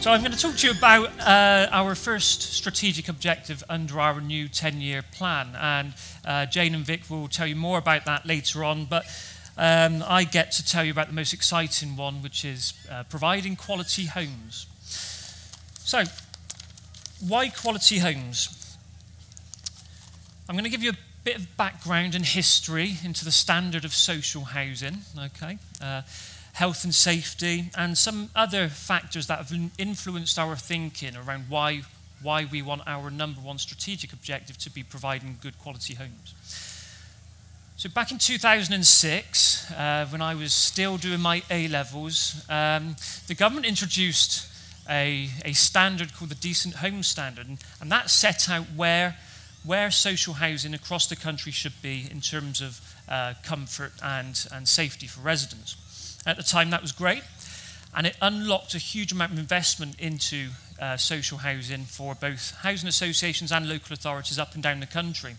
So I'm going to talk to you about our first strategic objective under our new 10-year plan, and Jane and Vic will tell you more about that later on, but I get to tell you about the most exciting one, which is providing quality homes. So, why quality homes? I'm going to give you a bit of background and history into the standard of social housing, okay? Health and safety, and some other factors that have influenced our thinking around why we want our number one strategic objective to be providing good quality homes. So back in 2006, when I was still doing my A-levels, the government introduced a standard called the Decent Home Standard, and that set out where social housing across the country should be in terms of comfort and safety for residents. At the time, that was great, and it unlocked a huge amount of investment into social housing for both housing associations and local authorities up and down the country.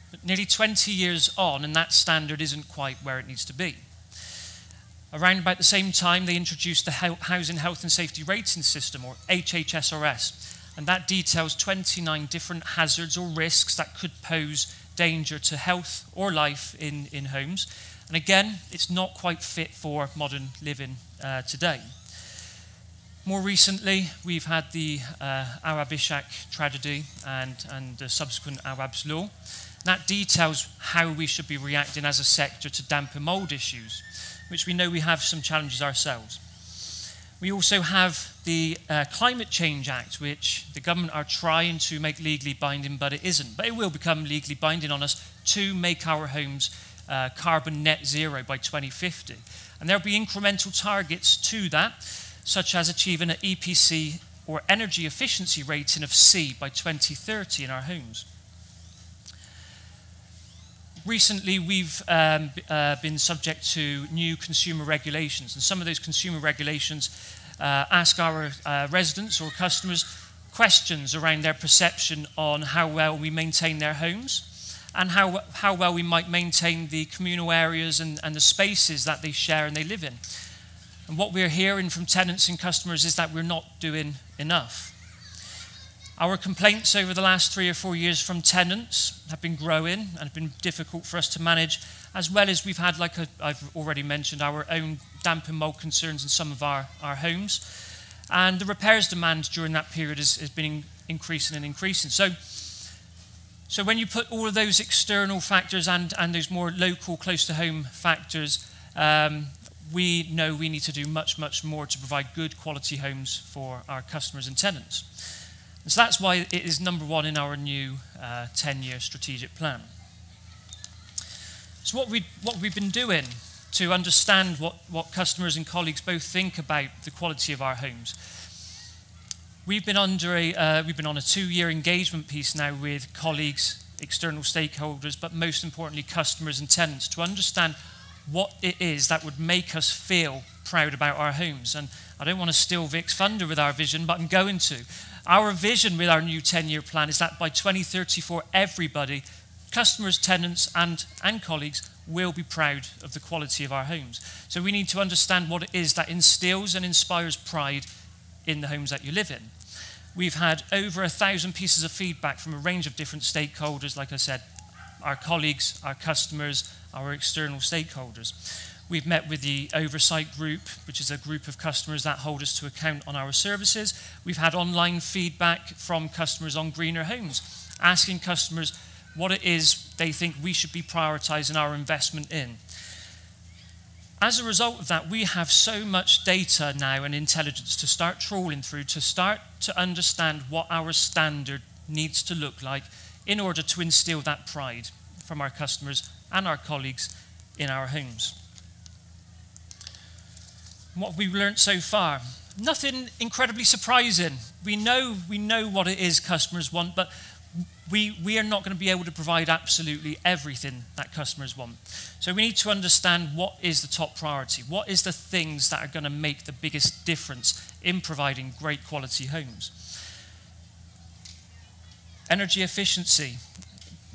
But nearly 20 years on, and that standard isn't quite where it needs to be. Around about the same time, they introduced the Housing Health and Safety Rating System, or HHSRS, and that details 29 different hazards or risks that could pose danger to health or life in homes. And again, it's not quite fit for modern living today. More recently, we've had the Arab Ishaq tragedy and the subsequent Arab's Law. That details how we should be reacting as a sector to damp and mould issues, which we know we have some challenges ourselves. We also have the Climate Change Act, which the government are trying to make legally binding, but it isn't. But it will become legally binding on us to make our homes carbon net zero by 2050. And there'll be incremental targets to that, such as achieving an EPC or energy efficiency rating of C by 2030 in our homes. Recently, we've been subject to new consumer regulations, and some of those consumer regulations ask our residents or customers questions around their perception on how well we maintain their homes, and how well we might maintain the communal areas and the spaces that they share and they live in. And what we're hearing from tenants and customers is that we're not doing enough. Our complaints over the last 3 or 4 years from tenants have been growing and have been difficult for us to manage, as well as we've had, like I've already mentioned, our own damp and mold concerns in some of our homes. And the repairs demand during that period has been increasing and increasing. So when you put all of those external factors and those more local, close-to-home factors, we know we need to do much, much more to provide good quality homes for our customers and tenants. And so that's why it is number one in our new 10-year strategic plan. So what we've been doing to understand what customers and colleagues both think about the quality of our homes. We've been on a 2-year engagement piece now with colleagues, external stakeholders, but most importantly customers and tenants, to understand what it is that would make us feel proud about our homes. And I don't want to steal Vic's thunder with our vision, but I'm going to. Our vision with our new 10-year plan is that by 2034, everybody, customers, tenants, and colleagues, will be proud of the quality of our homes. So we need to understand what it is that instills and inspires pride in the homes that you live in. We've had over 1,000 pieces of feedback from a range of different stakeholders, like I said, our colleagues, our customers, our external stakeholders. We've met with the Oversight Group, which is a group of customers that hold us to account on our services. We've had online feedback from customers on greener homes, asking customers what it is they think we should be prioritising our investment in. As a result of that, we have so much data now and intelligence to start trawling through, to start to understand what our standard needs to look like in order to instill that pride from our customers and our colleagues in our homes. What have we learned so far? Nothing incredibly surprising. We know what it is customers want, but we are not going to be able to provide absolutely everything that customers want. So we need to understand what is the top priority. What is the things that are going to make the biggest difference in providing great quality homes? Energy efficiency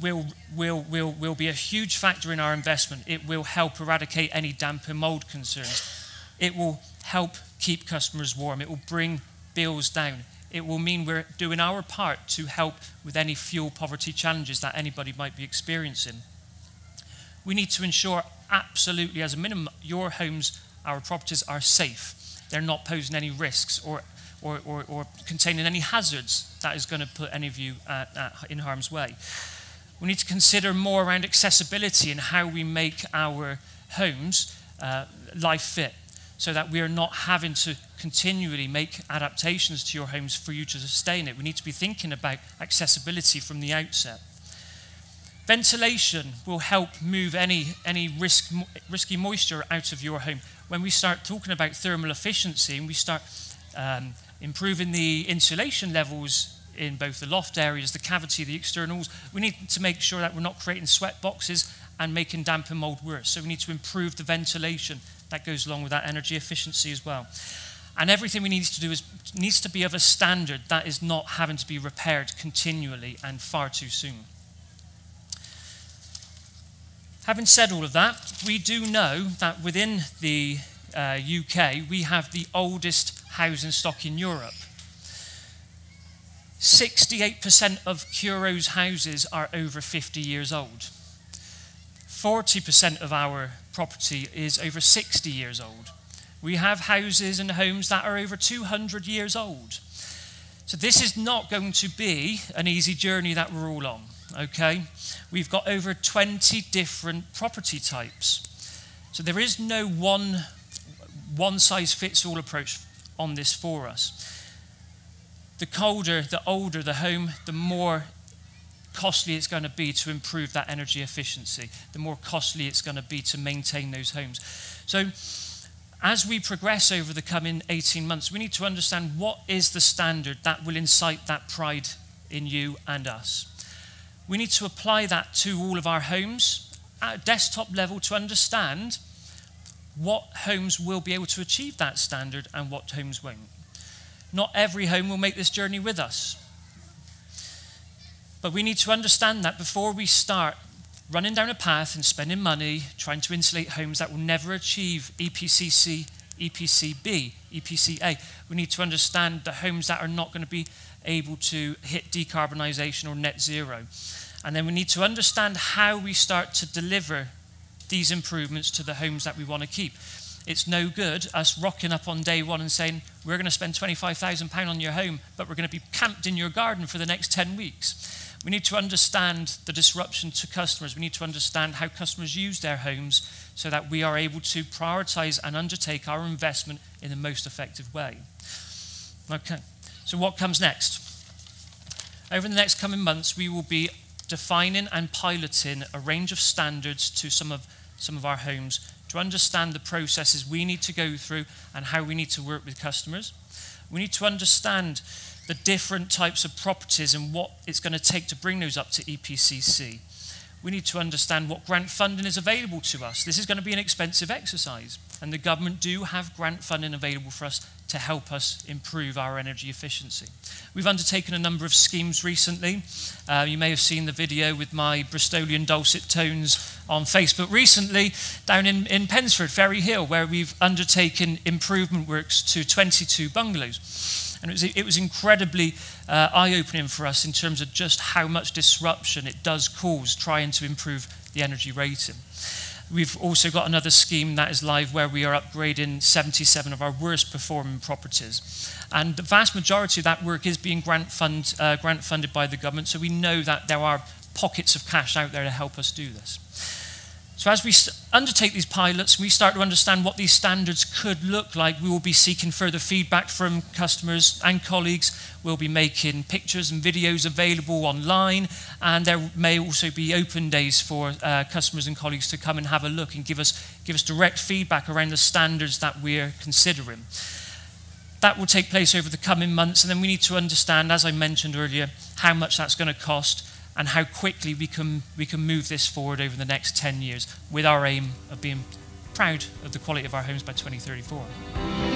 will be a huge factor in our investment. It will help eradicate any damp and mold concerns. it will help keep customers warm. It will bring bills down. It will mean we're doing our part to help with any fuel poverty challenges that anybody might be experiencing. We need to ensure absolutely as a minimum your homes, our properties are safe. They're not posing any risks or containing any hazards that is going to put any of you in harm's way. We need to consider more around accessibility and how we make our homes life fit, so that we are not having to continually make adaptations to your homes for you to sustain it. We need to be thinking about accessibility from the outset. Ventilation will help move any risky moisture out of your home. When we start talking about thermal efficiency and we start improving the insulation levels in both the loft areas, the cavity, the externals, we need to make sure that we're not creating sweat boxes and making damp and mold worse. So we need to improve the ventilation. That goes along with that energy efficiency as well. And everything we need to do needs to be of a standard that is not having to be repaired continually and far too soon. Having said all of that, we do know that within the UK, we have the oldest housing stock in Europe. 68% of Curo's houses are over 50 years old. 40% of our property is over 60 years old. We have houses and homes that are over 200 years old. So this is not going to be an easy journey that we're all on, okay? We've got over 20 different property types. So there is no one-size-fits-all approach on this for us. The colder, the older the home, the more costly it's going to be to improve that energy efficiency, the more costly it's going to be to maintain those homes. So as we progress over the coming 18 months, we need to understand what is the standard that will incite that pride in you and us. We need to apply that to all of our homes at a desktop level to understand what homes will be able to achieve that standard and what homes won't. Not every home will make this journey with us. But we need to understand that before we start running down a path and spending money trying to insulate homes that will never achieve EPCC, EPCB, EPCA, we need to understand the homes that are not going to be able to hit decarbonisation or net zero. And then we need to understand how we start to deliver these improvements to the homes that we want to keep. It's no good us rocking up on day one and saying, we're going to spend £25,000 on your home, but we're going to be camped in your garden for the next 10 weeks. We need to understand the disruption to customers. We need to understand how customers use their homes so that we are able to prioritise and undertake our investment in the most effective way. Okay, so what comes next? Over the next coming months, we will be defining and piloting a range of standards to some of our homes to understand the processes we need to go through and how we need to work with customers. We need to understand the different types of properties and what it's going to take to bring those up to EPCC. We need to understand what grant funding is available to us. This is going to be an expensive exercise, and the government do have grant funding available for us to help us improve our energy efficiency. We've undertaken a number of schemes recently. You may have seen the video with my Bristolian dulcet tones on Facebook recently down in Pensford, Ferry Hill, where we've undertaken improvement works to 22 bungalows. And it was incredibly eye-opening for us in terms of just how much disruption it does cause trying to improve the energy rating. We've also got another scheme that is live where we are upgrading 77 of our worst performing properties. And the vast majority of that work is being grant funded by the government, so we know that there are pockets of cash out there to help us do this. So as we undertake these pilots, we start to understand what these standards could look like. We will be seeking further feedback from customers and colleagues. We'll be making pictures and videos available online, and there may also be open days for customers and colleagues to come and have a look and give us direct feedback around the standards that we're considering. That will take place over the coming months, and then we need to understand, as I mentioned earlier, how much that's going to cost and how quickly we can move this forward over the next 10 years with our aim of being proud of the quality of our homes by 2034.